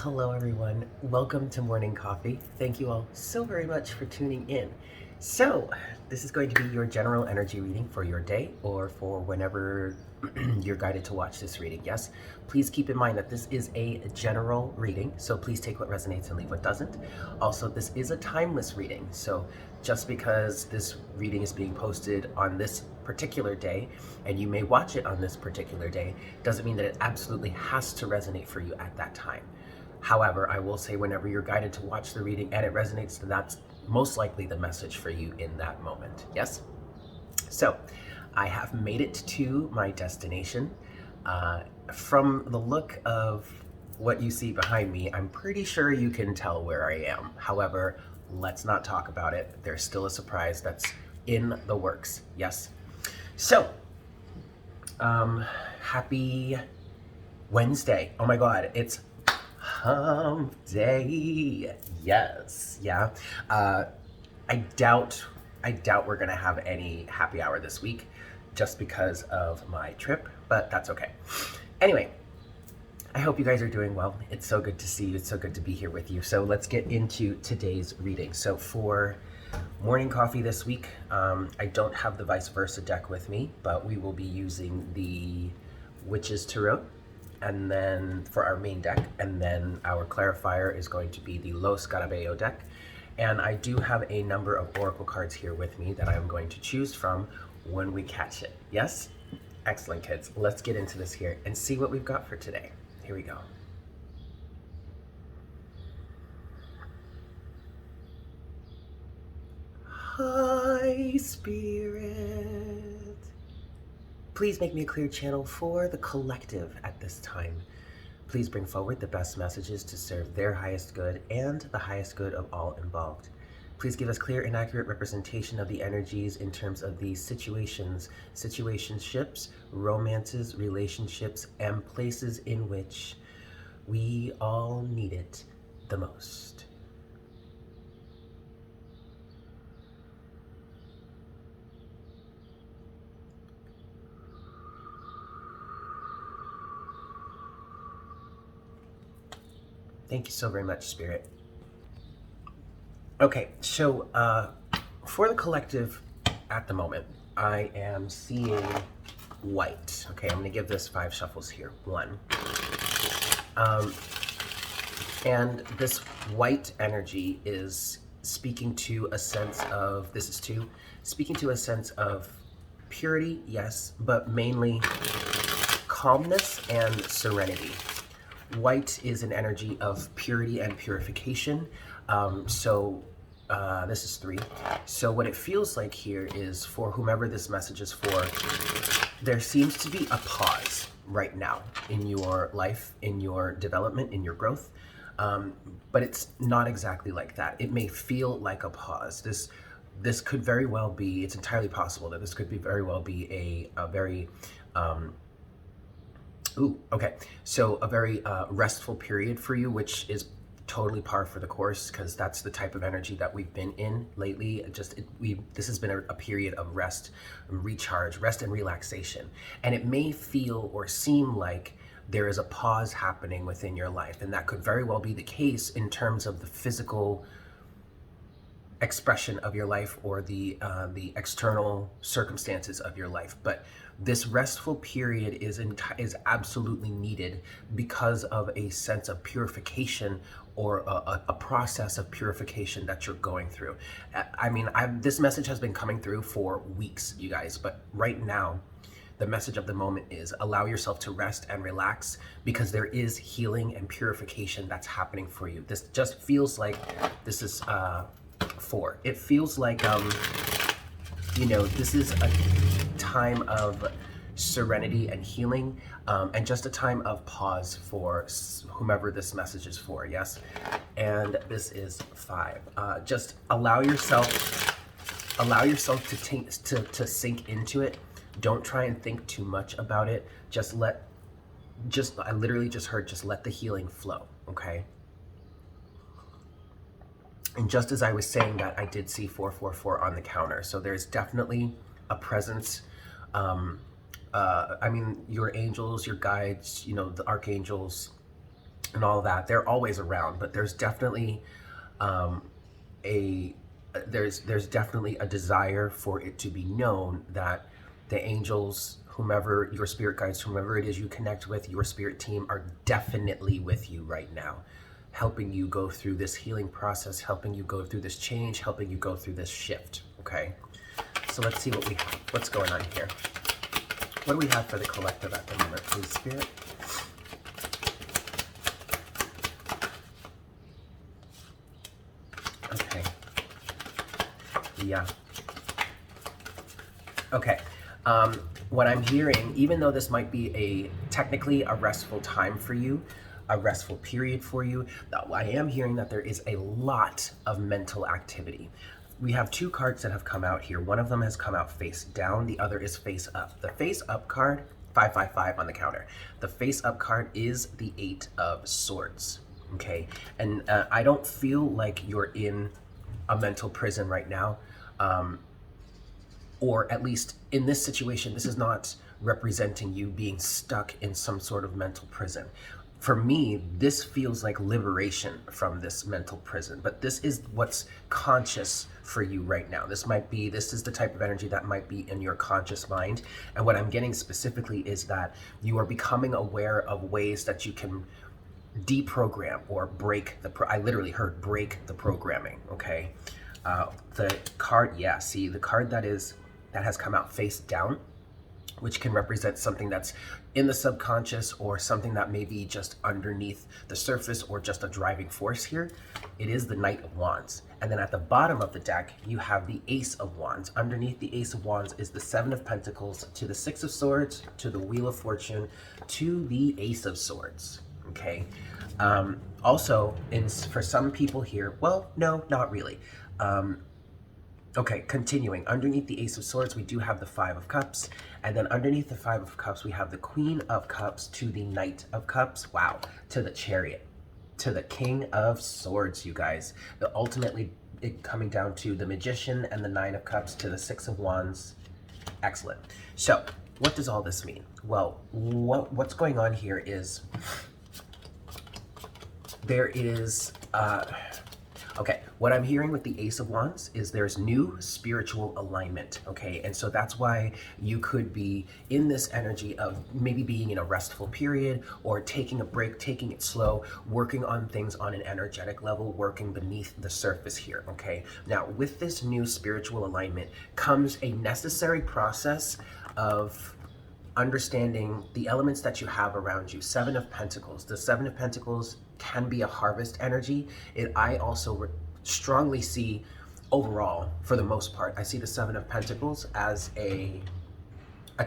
Hello, everyone. Welcome to Morning Coffee. Thank you all so very much for tuning in. So, this is going to be your general energy reading for your day or for whenever you're guided to watch this reading. Yes, please keep in mind that this is a general reading, so please take what resonates and leave what doesn't. Also, this is a timeless reading, so just because this reading is being posted on this particular day and you may watch it on this particular day doesn't mean that it absolutely has to resonate for you at that time. However, I will say whenever you're guided to watch the reading and it resonates, that's most likely the message for you in that moment. Yes? So, I have made it to my destination. From the look of what you see behind me, I'm pretty sure you can tell where I am. However, let's not talk about it. There's still a surprise that's in the works. Yes? So, happy Wednesday. Oh my God, it's Hump Day. Yes, yeah. I doubt we're gonna have any happy hour this week just because of my trip, but that's okay. Anyway, I hope you guys are doing well. It's so good to see you. It's so good to be here with you. So let's get into today's reading. So for morning coffee this week, I don't have the vice versa deck with me, but we will be using the Witch's Tarot, and then for our main deck, and then our clarifier is going to be the Los Scarabeo deck. And I do have a number of oracle cards here with me that I'm going to choose from when we catch it. Yes? Excellent, kids. Let's get into this here and see what we've got for today. Here we go. Hi, Spirit. Please make me a clear channel for the collective at this time. Please bring forward the best messages to serve their highest good and the highest good of all involved. Please give us clear and accurate representation of the energies in terms of these situations, situationships, romances, relationships, and places in which we all need it the most. Thank you so very much, Spirit. Okay, so for the collective at the moment, I am seeing white. Okay, I'm going to give this 5 shuffles here. 1. And this white energy is speaking to a sense of, this is 2, speaking to a sense of purity, yes, but mainly calmness and serenity. White is an energy of purity and purification. This is 3. So what it feels like here is, for whomever this message is for, there seems to be a pause right now in your life, in your development, in your growth. But it's not exactly like that. It may feel like a pause. This could very well be, it's entirely possible that this could be very well be a very, so a very restful period for you, which is totally par for the course, because that's the type of energy that we've been in lately. This has been a period of rest, recharge, rest and relaxation. And it may feel or seem like there is a pause happening within your life, and that could very well be the case in terms of the physical expression of your life or the external circumstances of your life. But this restful period is absolutely needed because of a sense of purification or a process of purification that you're going through. I mean, this message has been coming through for weeks, you guys, but right now, the message of the moment is allow yourself to rest and relax, because there is healing and purification that's happening for you. This just feels like this is 4. It feels like, this is a time of serenity and healing, and just a time of pause for whomever this message is for, yes? And this is 5. Just allow yourself to sink into it. Don't try and think too much about it. I literally just heard, just let the healing flow, okay? And just as I was saying that, I did see 444 on the counter. So there's definitely a presence. I mean, your angels, your guides, the archangels, and all that. They're always around, but there's definitely a there's definitely a desire for it to be known that the angels, whomever your spirit guides, whomever it is you connect with, your spirit team are definitely with you right now, helping you go through this healing process, helping you go through this change, helping you go through this shift. Okay, so let's see what's going on here. What do we have for the collective at the moment, please, Spirit? Okay. Yeah. Okay. What I'm hearing, even though this might be technically a restful time for you, a restful period for you, I am hearing that there is a lot of mental activity. We have two cards that have come out here. One of them has come out face down, the other is face up. The face up card, 555 on the counter. The face up card is the 8 of Swords. Okay, and I don't feel like you're in a mental prison right now. Or at least in this situation, this is not representing you being stuck in some sort of mental prison. For me, this feels like liberation from this mental prison, but this is what's conscious for you right now. This is the type of energy that might be in your conscious mind. And what I'm getting specifically is that you are becoming aware of ways that you can deprogram or break I literally heard break the programming. Okay. The card, yeah, see the card that has come out face down, which can represent something that's in the subconscious or something that may be just underneath the surface or just a driving force here. It is the Knight of Wands. And then at the bottom of the deck, you have the Ace of Wands. Underneath the Ace of Wands is the 7 of Pentacles to the 6 of Swords, to the Wheel of Fortune, to the Ace of Swords. Okay. Also, for some people here, well, no, not really. Okay, continuing. Underneath the Ace of Swords, we do have the 5 of Cups. And then underneath the 5 of Cups, we have the Queen of Cups to the Knight of Cups. Wow. To the Chariot. To the King of Swords, you guys. Ultimately, it coming down to the Magician and the 9 of Cups to the 6 of Wands. Excellent. So, what does all this mean? Well, what's going on here is there is... Okay, what I'm hearing with the Ace of Wands is there's new spiritual alignment, okay? And so that's why you could be in this energy of maybe being in a restful period or taking a break, taking it slow, working on things on an energetic level, working beneath the surface here, okay? Now, with this new spiritual alignment comes a necessary process of understanding the elements that you have around you. 7 of Pentacles. The 7 of Pentacles can be a harvest energy. I also strongly see overall, for the most part, I see the 7 of Pentacles as a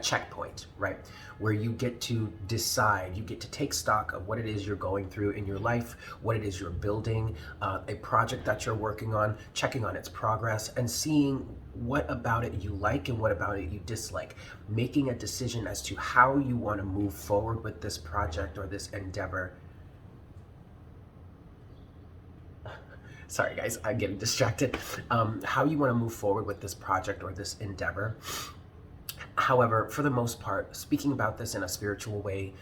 checkpoint, right? Where you get to decide, you get to take stock of what it is you're going through in your life, what it is you're building, a project that you're working on, checking on its progress, and seeing what about it you like and what about it you dislike, making a decision as to how you want to move forward with this project or this endeavor. Sorry guys, I'm getting distracted. How you want to move forward with this project or this endeavor. However, for the most part, speaking about this in a spiritual way,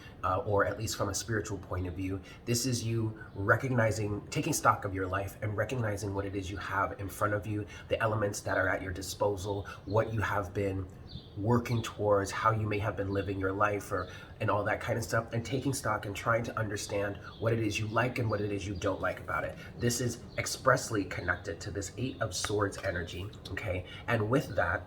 or at least from a spiritual point of view, this is you recognizing, taking stock of your life and recognizing what it is you have in front of you, the elements that are at your disposal, what you have been working towards, how you may have been living your life, and all that kind of stuff, and taking stock and trying to understand what it is you like and what it is you don't like about it. This is expressly connected to this 8 of Swords energy, okay? And with that,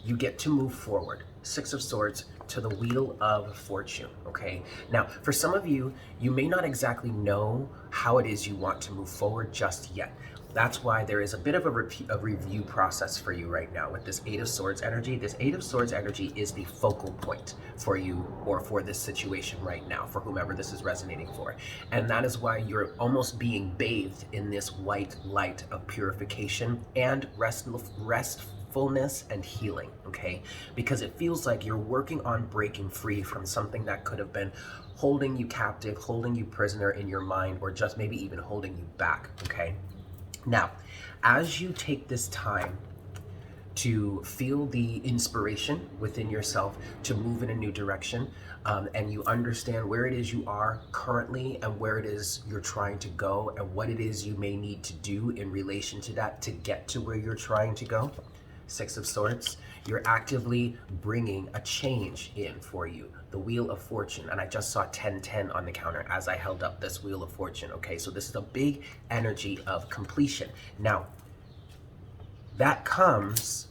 you get to move forward. 6 of Swords to the Wheel of Fortune, okay? Now, for some of you, you may not exactly know how it is you want to move forward just yet. That's why there is a bit of a review process for you right now with this 8 of Swords energy. This 8 of Swords energy is the focal point for you or for this situation right now, for whomever this is resonating for. And that is why you're almost being bathed in this white light of purification and restfulness and healing, okay? Because it feels like you're working on breaking free from something that could have been holding you captive, holding you prisoner in your mind, or just maybe even holding you back, okay? Now, as you take this time to feel the inspiration within yourself to move in a new direction, and you understand where it is you are currently and where it is you're trying to go and what it is you may need to do in relation to that to get to where you're trying to go. Six of Swords, you're actively bringing a change in for you. The Wheel of Fortune, and I just saw 1010 on the counter as I held up this Wheel of Fortune, okay? So this is a big energy of completion. Now, that comes,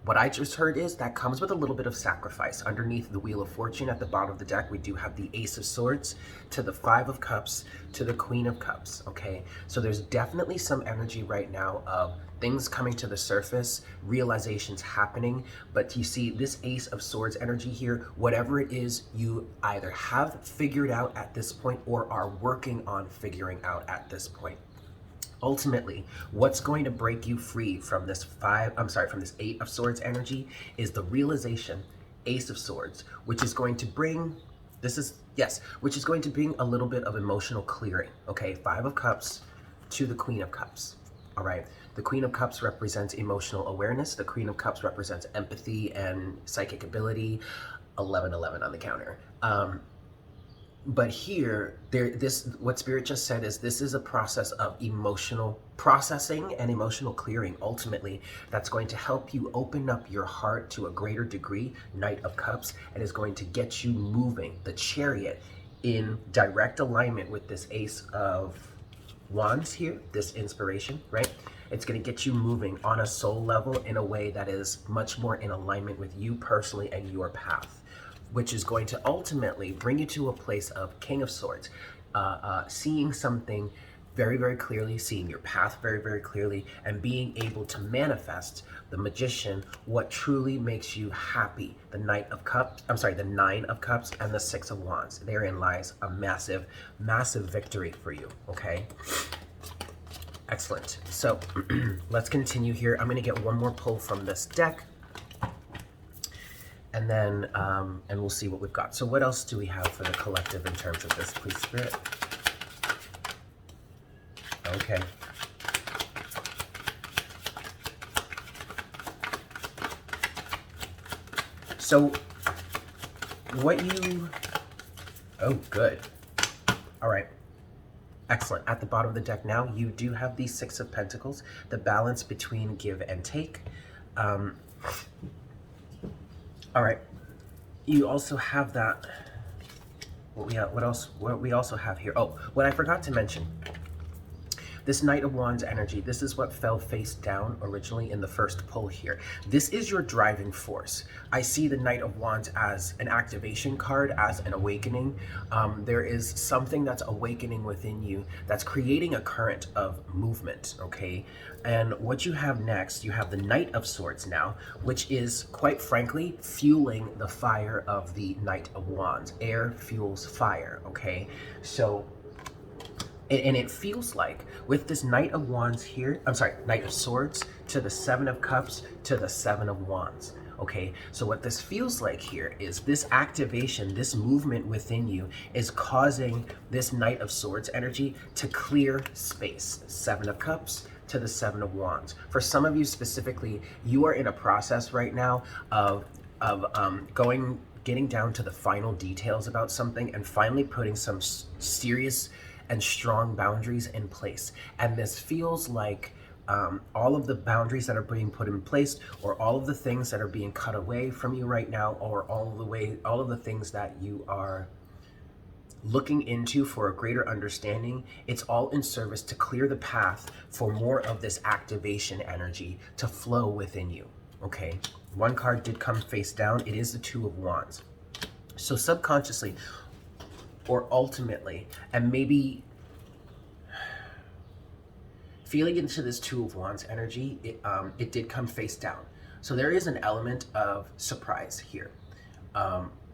what I just heard is that comes with a little bit of sacrifice. Underneath the Wheel of Fortune at the bottom of the deck, we do have the Ace of Swords to the Five of Cups to the Queen of Cups, okay? So there's definitely some energy right now of things coming to the surface, realizations happening, but you see this Ace of Swords energy here, whatever it is you either have figured out at this point or are working on figuring out at this point. Ultimately, what's going to break you free from this from this Eight of Swords energy is the realization, Ace of Swords, which is going to bring, which is going to bring a little bit of emotional clearing, okay? Five of Cups to the Queen of Cups, all right? The Queen of Cups represents emotional awareness. The Queen of Cups represents empathy and psychic ability. 1111 on the counter. But here, what Spirit just said is this is a process of emotional processing and emotional clearing, ultimately, that's going to help you open up your heart to a greater degree, Knight of Cups, and is going to get you moving, the Chariot, in direct alignment with this Ace of Wands here, this inspiration, right? It's going to get you moving on a soul level in a way that is much more in alignment with you personally and your path, which is going to ultimately bring you to a place of King of Swords, seeing something very, very clearly, seeing your path very, very clearly, and being able to manifest the Magician, what truly makes you happy. The Nine of Cups, and the Six of Wands. Therein lies a massive, massive victory for you, okay? Excellent. So let's continue here. I'm going to get one more pull from this deck, and then and we'll see what we've got. So what else do we have for the collective in terms of this, please, Spirit? Okay. So what you, oh, good. All right. Excellent. At the bottom of the deck now, you do have the Six of Pentacles, the balance between give and take. All right. You also have that. What we also have here. Oh, what I forgot to mention. This Knight of Wands energy, this is what fell face down originally in the first pull here. This is your driving force. I see the Knight of Wands as an activation card, as an awakening. There is something that's awakening within you that's creating a current of movement, okay? And what you have next, you have the Knight of Swords now, which is, quite frankly, fueling the fire of the Knight of Wands. Air fuels fire, okay? So, and it feels like with this Knight of Wands here, Knight of Swords to the Seven of Cups to the Seven of Wands. Okay, so what this feels like here is this activation, this movement within you is causing this Knight of Swords energy to clear space. Seven of Cups to the Seven of Wands. For some of you specifically, you are in a process right now of getting down to the final details about something and finally putting some serious and strong boundaries in place. And this feels like all of the boundaries that are being put in place, or all of the things that are being cut away from you right now, or all of the things that you are looking into for a greater understanding, it's all in service to clear the path for more of this activation energy to flow within you, okay? One card did come face down. It is the Two of Wands. So subconsciously, or ultimately, and maybe feeling into this Two of Wands energy, it did come face down. So there is an element of surprise here.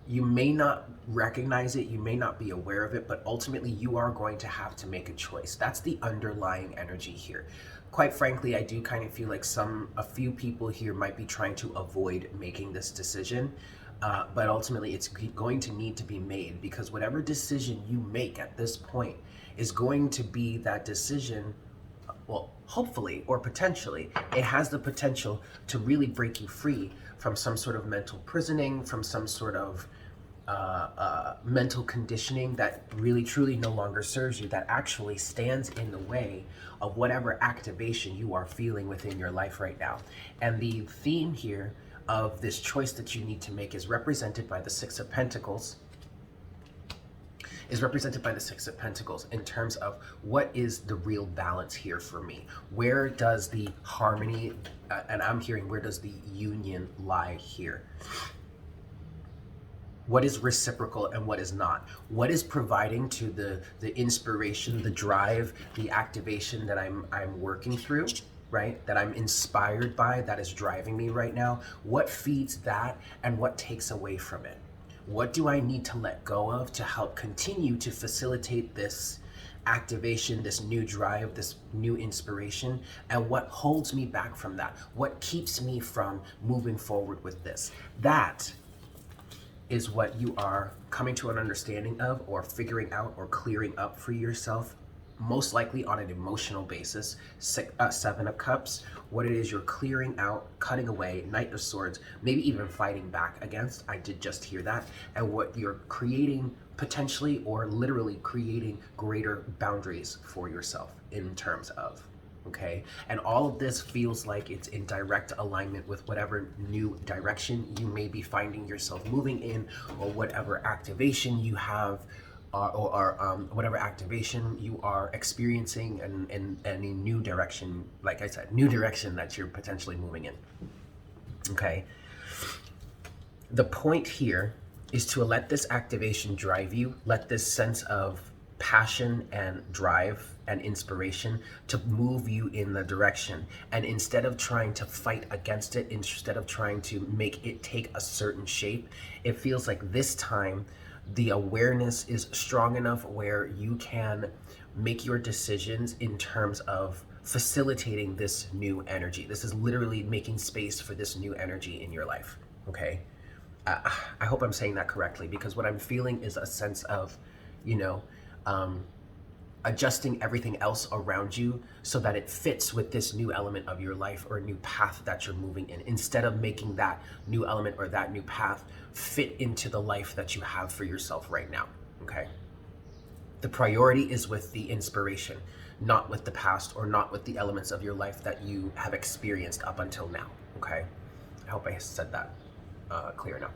You may not recognize it, you may not be aware of it, but ultimately you are going to have to make a choice. That's the underlying energy here. Quite frankly, I do kind of feel like a few people here might be trying to avoid making this decision. But ultimately it's going to need to be made, because whatever decision you make at this point is going to be that decision well, hopefully or potentially, it has the potential to really break you free from some sort of mental prisoning, from some sort of mental conditioning that really truly no longer serves you, that actually stands in the way of whatever activation you are feeling within your life right now. And the theme here of this choice that you need to make is represented by the Six of Pentacles, in terms of what is the real balance here for me? Where does the harmony, and I'm hearing, where does the union lie here? What is reciprocal and what is not? What is providing to the inspiration, the drive, the activation that I'm working through, right? That I'm inspired by, that is driving me right now? What feeds that and what takes away from it? What do I need to let go of to help continue to facilitate this activation, this new drive, this new inspiration? And what holds me back from that? What keeps me from moving forward with this? That is what you are coming to an understanding of, or figuring out, or clearing up for yourself, most likely on an emotional basis. Seven of Cups, what it is you're clearing out, cutting away. Knight of Swords, maybe even fighting back against. I did just hear that. And what you're creating, potentially or literally creating greater boundaries for yourself in terms of. Okay, and all of this feels like it's in direct alignment with whatever new direction you may be finding yourself moving in, or whatever activation you have, or whatever activation you are experiencing, and any new direction, like I said, new direction that you're potentially moving in. Okay, the point here is to let this activation drive you, let this sense of passion and drive and inspiration to move you in the direction. And instead of trying to fight against it, instead of trying to make it take a certain shape, it feels like this time the awareness is strong enough where you can make your decisions in terms of facilitating this new energy. This is literally making space for this new energy in your life. Okay, I hope I'm saying that correctly, because what I'm feeling is a sense of, adjusting everything else around you so that it fits with this new element of your life, or a new path that you're moving in, instead of making that new element or that new path fit into the life that you have for yourself right now. Okay, the priority is with the inspiration, not with the past, or not with the elements of your life that you have experienced up until now. Okay, I hope I said that clear enough.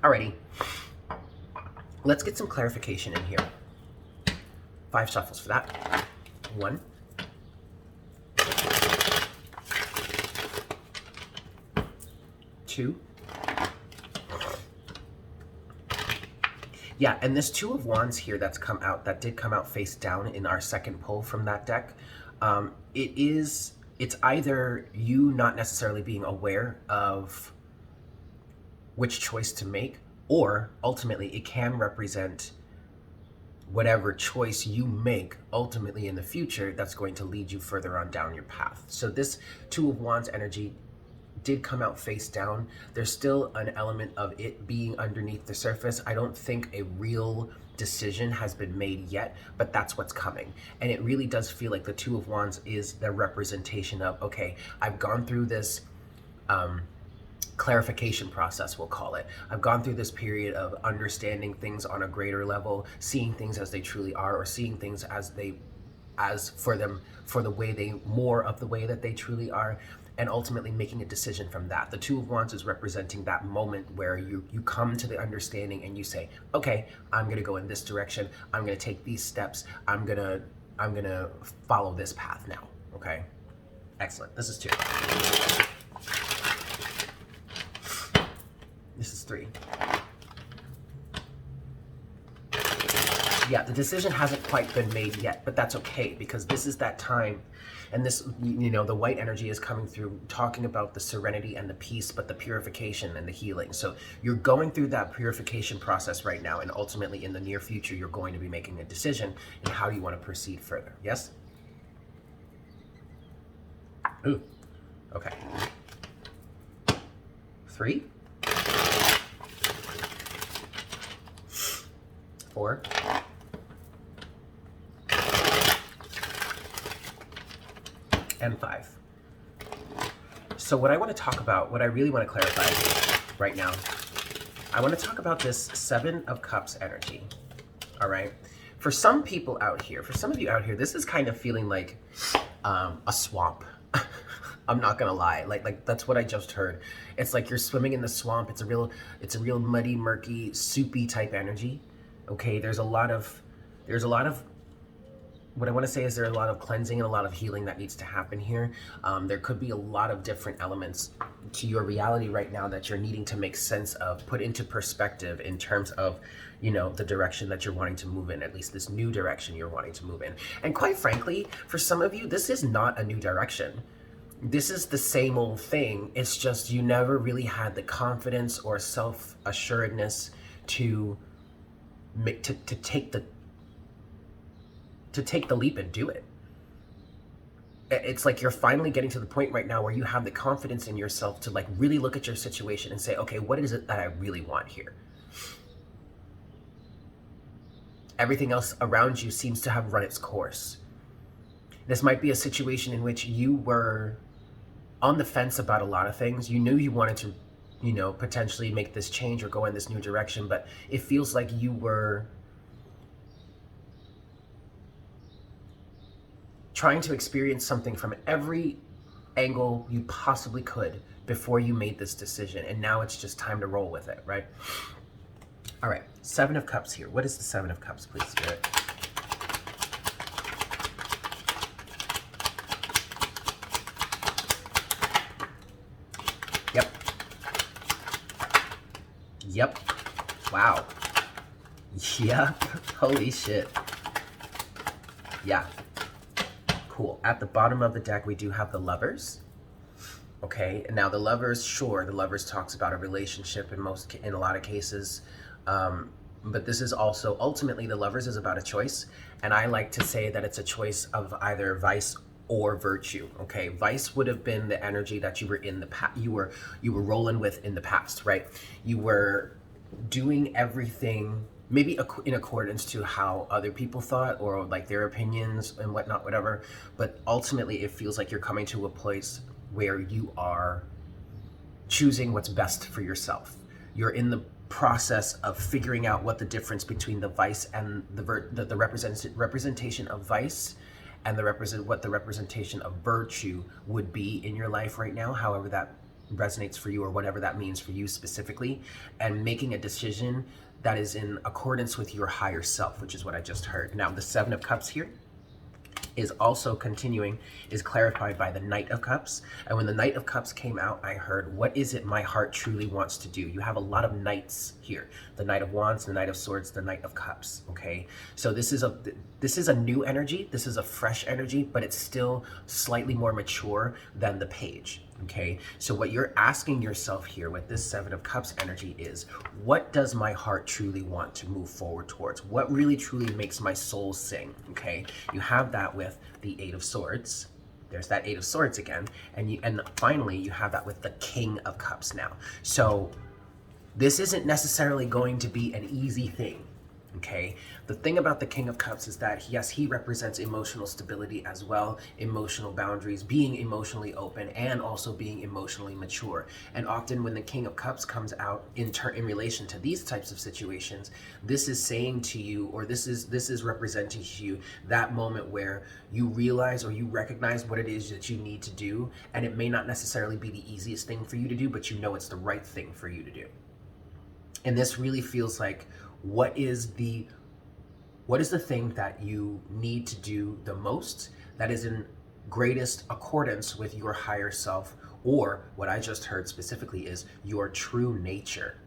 Alrighty, let's get some clarification in here. 5 shuffles for that. 1, 2. Yeah, and this Two of Wands here that's come out, that did come out face down in our second pull from that deck. It's either you not necessarily being aware of which choice to make, or ultimately it can represent whatever choice you make ultimately in the future that's going to lead you further on down your path. So this Two of Wands energy did come out face down. There's still an element of it being underneath the surface. I don't think a real decision has been made yet, but that's what's coming. And it really does feel like the Two of Wands is the representation of, okay, I've gone through this clarification process, we'll call it. I've gone through this period of understanding things on a greater level, seeing things as they truly are, or seeing things as for the way that they truly are, and ultimately making a decision from that. The Two of Wands is representing that moment where you come to the understanding and you say, okay, I'm gonna go in this direction, I'm gonna take these steps, I'm gonna follow this path now. Okay, excellent. This is 2. This is 3. Yeah, the decision hasn't quite been made yet, but that's okay, because this is that time. And this, the white energy is coming through, talking about the serenity and the peace, but the purification and the healing. So you're going through that purification process right now, and ultimately in the near future, you're going to be making a decision in how you want to proceed further. Yes? Ooh, okay. 3. 4. and 5. So what I want to talk about, what I really want to clarify right now, I want to talk about this 7 of Cups energy. All right. For some people out here, for some of you out here, this is kind of feeling like a swamp. I'm not gonna lie, like that's what I just heard. It's like you're swimming in the swamp. It's a real muddy, murky, soupy type energy. Okay, there's a lot of what I want to say is there's a lot of cleansing and a lot of healing that needs to happen here. There could be a lot of different elements to your reality right now that you're needing to make sense of, put into perspective in terms of, you know, the direction that you're wanting to move in, at least this new direction you're wanting to move in. And quite frankly, for some of you, this is not a new direction. This is the same old thing. It's just you never really had the confidence or self-assuredness to take the leap and do it. It's like you're finally getting to the point right now where you have the confidence in yourself to like really look at your situation and say, okay, what is it that I really want here? Everything else around you seems to have run its course. This might be a situation in which you were on the fence about a lot of things. You knew you wanted to, you know, potentially make this change or go in this new direction, but it feels like you were trying to experience something from every angle you possibly could before you made this decision. And now it's just time to roll with it, right? All right, 7 of Cups here. What is the 7 of Cups, please, Spirit? Yep. Wow. Yep. Holy shit. Yeah. Cool. At the bottom of the deck, we do have the Lovers. Okay. And now the Lovers, sure, the Lovers talks about a relationship in a lot of cases. But this is also, ultimately, the Lovers is about a choice. And I like to say that it's a choice of either vice or virtue. Okay, vice would have been the energy that you were in the past, you were rolling with in the past, right? You were doing everything maybe in accordance to how other people thought or like their opinions and whatnot, whatever. But ultimately, it feels like you're coming to a place where you are choosing what's best for yourself. You're in the process of figuring out what the difference between the vice and the representation of vice and what the representation of virtue would be in your life right now, however that resonates for you or whatever that means for you specifically, and making a decision that is in accordance with your higher self, which is what I just heard. Now, the 7 of Cups here is also continuing, is clarified by the Knight of Cups. And when the Knight of Cups came out, I heard, what is it my heart truly wants to do? You have a lot of knights here. The Knight of Wands, the Knight of Swords, the Knight of Cups, okay? So this is a new energy. This is a fresh energy, but it's still slightly more mature than the Page, okay? So what you're asking yourself here with this 7 of Cups energy is, what does my heart truly want to move forward towards? What really truly makes my soul sing, okay? You have that with the 8 of Swords. There's that 8 of Swords again. And finally, you have that with the King of Cups now. So this isn't necessarily going to be an easy thing, okay? The thing about the King of Cups is that, yes, he represents emotional stability as well, emotional boundaries, being emotionally open, and also being emotionally mature. And often when the King of Cups comes out in relation to these types of situations, this is saying to you, or this is representing to you that moment where you realize or you recognize what it is that you need to do, and it may not necessarily be the easiest thing for you to do, but you know it's the right thing for you to do. And this really feels like, what is the thing that you need to do the most that is in greatest accordance with your higher self, or what I just heard specifically is your true nature,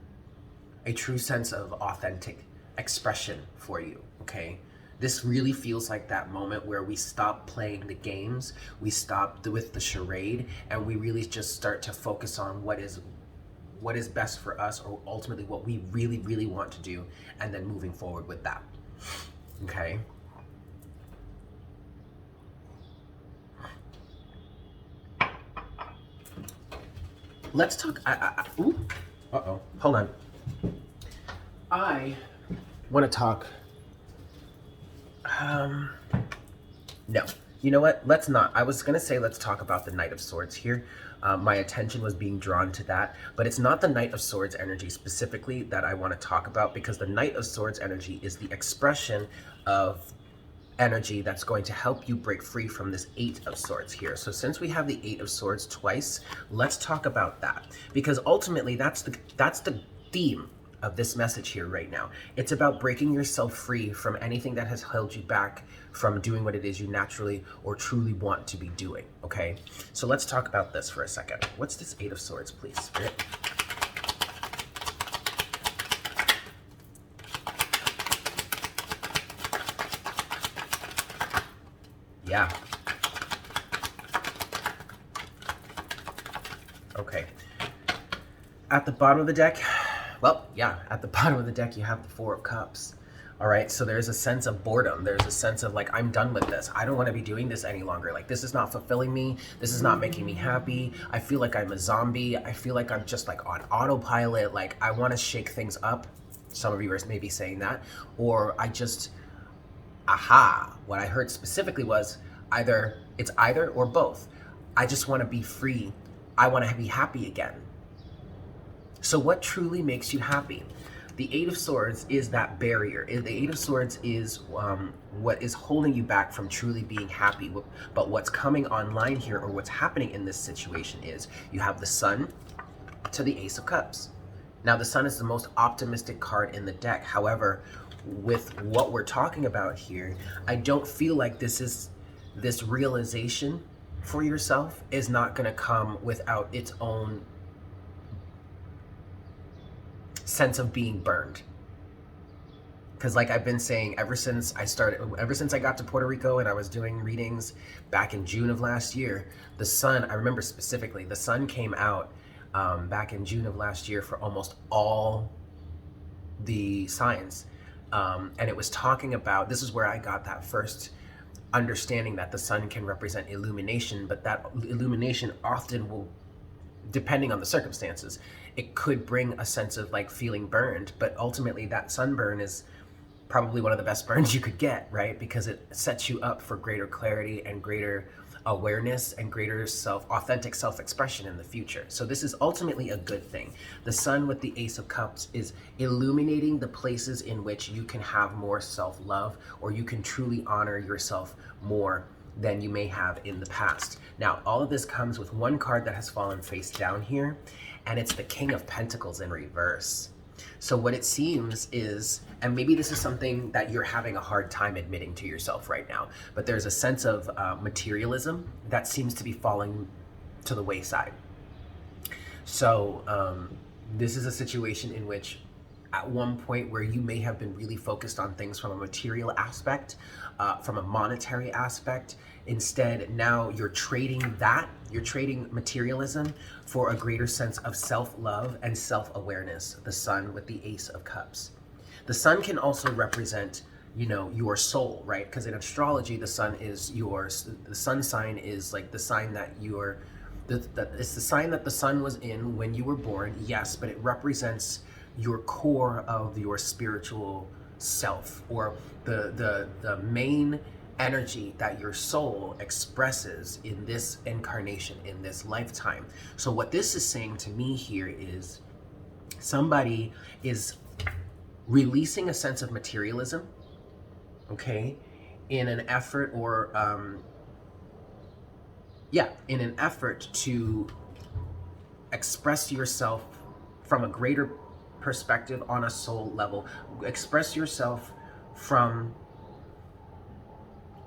a true sense of authentic expression for you, okay? This really feels like that moment where we stop playing the games, we stop with the charade, and we really just start to focus on what is best for us, or ultimately what we really, really want to do, and then moving forward with that. Okay? Let's talk. Ooh. Uh-oh. Hold on. I want to talk. No. You know what? Let's not. I was going to say let's talk about the Knight of Swords here. My attention was being drawn to that, but it's not the Knight of Swords energy specifically that I want to talk about, because the Knight of Swords energy is the expression of energy that's going to help you break free from this Eight of Swords here. So since we have the Eight of Swords twice, let's talk about that, because ultimately that's the theme of this message here right now. It's about breaking yourself free from anything that has held you back from doing what it is you naturally or truly want to be doing, okay? So let's talk about this for a second. What's this Eight of Swords, please, Spirit? Yeah. Okay. At the bottom of the deck, well, yeah, at the bottom of the deck, you have the Four of Cups. All right, so there's a sense of boredom. There's a sense of like, I'm done with this. I don't want to be doing this any longer. Like, this is not fulfilling me. This is not making me happy. I feel like I'm a zombie. I feel like I'm just like on autopilot. Like, I want to shake things up. Some of you are maybe saying that. Or I just, what I heard specifically was it's either or both. I just want to be free. I want to be happy again. So what truly makes you happy? The Eight of Swords is that barrier. The Eight of Swords is what is holding you back from truly being happy. But what's coming online here, or what's happening in this situation, is you have the Sun to the Ace of Cups. Now, the Sun is the most optimistic card in the deck. However, with what we're talking about here, I don't feel like this realization for yourself is not going to come without its own sense of being burned. Because like I've been saying, ever since I got to Puerto Rico and I was doing readings back in June of last year, the Sun, I remember specifically, the Sun came out back in June of last year for almost all the signs. And it was talking about, this is where I got that first understanding that the Sun can represent illumination, but that illumination often will, depending on the circumstances, it could bring a sense of like feeling burned, but ultimately that sunburn is probably one of the best burns you could get, right? Because it sets you up for greater clarity and greater awareness and greater authentic self-expression in the future. So this is ultimately a good thing. The Sun with the Ace of Cups is illuminating the places in which you can have more self-love, or you can truly honor yourself more than you may have in the past. Now, all of this comes with one card that has fallen face down here, and it's the King of Pentacles in reverse. So what it seems is, and maybe this is something that you're having a hard time admitting to yourself right now, but there's a sense of materialism that seems to be falling to the wayside. So this is a situation in which at one point where you may have been really focused on things from a material aspect, from a monetary aspect. Instead, now you're trading materialism for a greater sense of self-love and self-awareness. The Sun with the Ace of Cups. The Sun can also represent, your soul, right? Because in astrology, the Sun is the Sun sign is like the sign that it's the sign that the Sun was in when you were born, yes, but it represents your core of your spiritual self, or the main energy that your soul expresses in this incarnation, in this lifetime. So what this is saying to me here is somebody is releasing a sense of materialism, okay, in an effort to express yourself from a greater perspective on a soul level. Express yourself from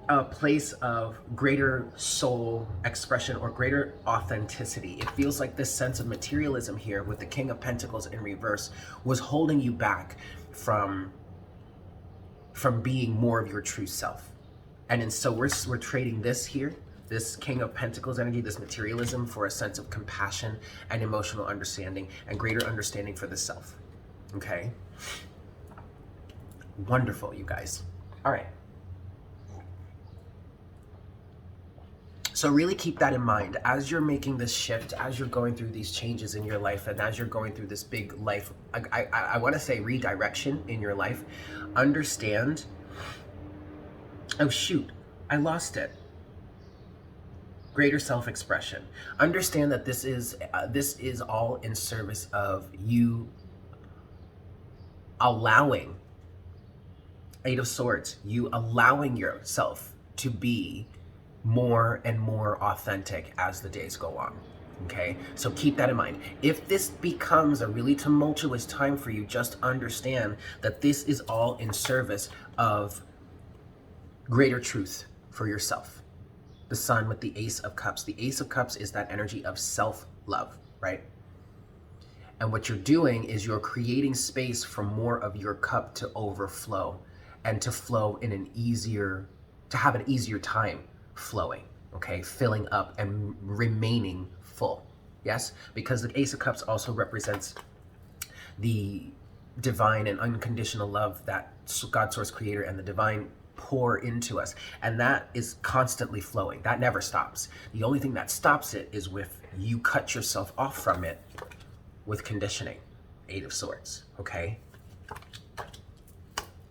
a place of greater soul expression or greater authenticity. It feels like this sense of materialism here with the King of Pentacles in reverse was holding you back from being more of your true self. And so we're trading this here, this King of Pentacles energy, this materialism, for a sense of compassion and emotional understanding and greater understanding for the self. Okay? Wonderful, you guys. All right. So really keep that in mind as you're making this shift, as you're going through these changes in your life, and as you're going through this big life, I want to say redirection in your life. Understand. Oh shoot, I lost it. greater self-expression. Understand that this is all in service of you allowing, Eight of Swords, you allowing yourself to be more and more authentic as the days go on. Okay, so keep that in mind. If this becomes a really tumultuous time for you, just understand that this is all in service of greater truth for yourself. The Sun with the Ace of Cups. The Ace of Cups is that energy of self-love, right? And what you're doing is you're creating space for more of your cup to overflow and to flow in an easier, to have an easier time flowing, okay? Filling up and remaining full, yes? Because the Ace of Cups also represents the divine and unconditional love that God, Source, Creator, and the divine pour into us. And that is constantly flowing. That never stops. The only thing that stops it is if you cut yourself off from it with conditioning. Eight of Swords, okay?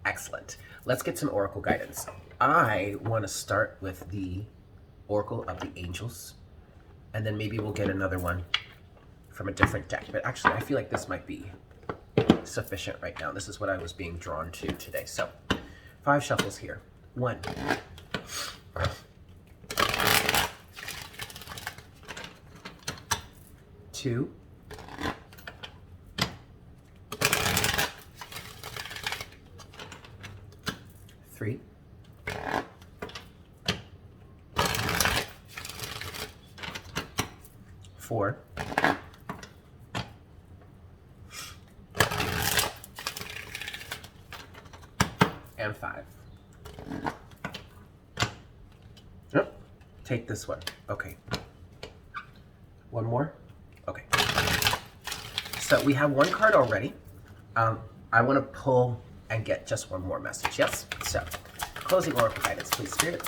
Excellent. Let's get some oracle guidance. I want to start with the Oracle of the Angels, and then maybe we'll get another one from a different deck. But actually, I feel like this might be sufficient right now. This is what I was being drawn to today. So, 5 shuffles here. 1. 2. 3. 4. And 5. Oh, take this one. Okay. One more? Okay. So we have one card already. I want to pull and get just one more message. Yes? So, closing oracle guidance, please, Spirit.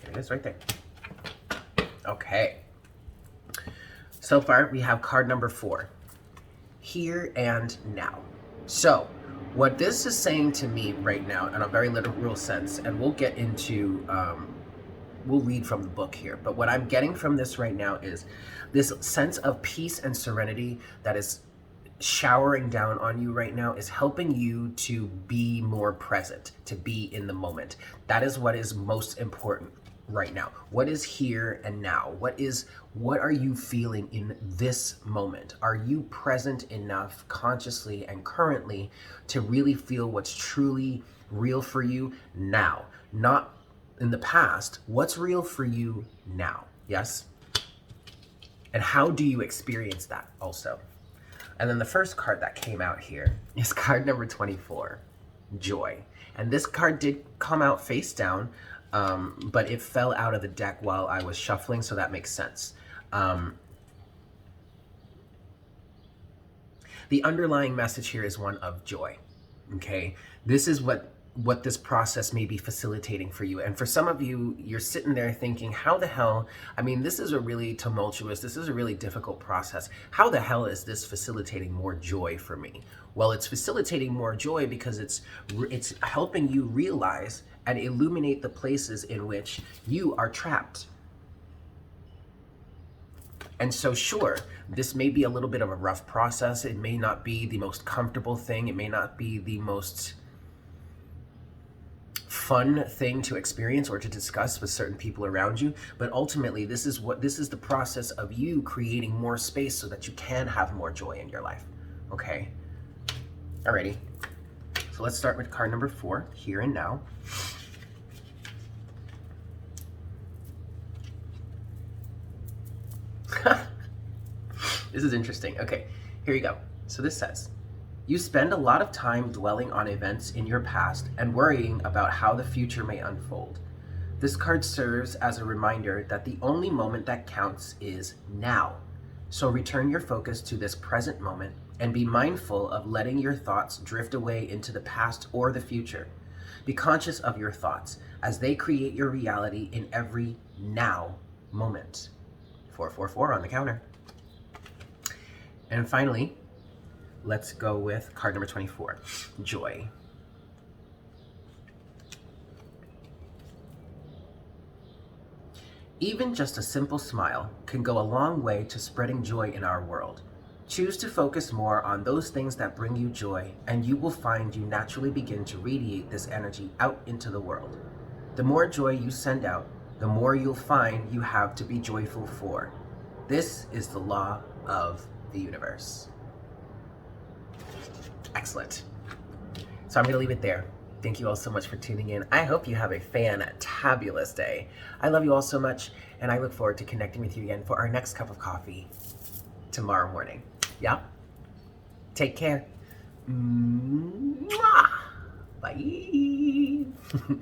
There it is, right there. Okay. So far, we have card number 4. Here and now. So, what this is saying to me right now, in a very literal sense, and we'll get into, we'll read from the book here, but what I'm getting from this right now is this sense of peace and serenity that is showering down on you right now is helping you to be more present, to be in the moment. That is what is most important right now. What is here and now? What are you feeling in this moment? Are you present enough consciously and currently to really feel what's truly real for you now? Not in the past. What's real for you now? Yes? And how do you experience that also? And then the first card that came out here is card number 24, Joy. And this card did come out face down, but it fell out of the deck while I was shuffling, so that makes sense. The underlying message here is one of joy, okay? This is what this process may be facilitating for you. And for some of you, you're sitting there thinking, how the hell, I mean, this is a really tumultuous, this is a really difficult process. How the hell is this facilitating more joy for me? Well, it's facilitating more joy because it's helping you realize and illuminate the places in which you are trapped. And so sure, this may be a little bit of a rough process. It may not be the most comfortable thing. It may not be the most fun thing to experience or to discuss with certain people around you, but ultimately this is the process of you creating more space so that you can have more joy in your life. Okay? Alrighty. So let's start with card number 4, here and now. This is interesting. Okay, here you go. So this says, you spend a lot of time dwelling on events in your past and worrying about how the future may unfold. This card serves as a reminder that the only moment that counts is now. So return your focus to this present moment and be mindful of letting your thoughts drift away into the past or the future. Be conscious of your thoughts as they create your reality in every now moment. 444 on the counter. And finally, let's go with card number 24, joy. Even just a simple smile can go a long way to spreading joy in our world. Choose to focus more on those things that bring you joy, and you will find you naturally begin to radiate this energy out into the world. The more joy you send out, the more you'll find you have to be joyful for. This is the law of the universe. Excellent. So I'm going to leave it there. Thank you all so much for tuning in. I hope you have a fantabulous day. I love you all so much, and I look forward to connecting with you again for our next cup of coffee tomorrow morning. Yeah? Take care. Mwah! Bye.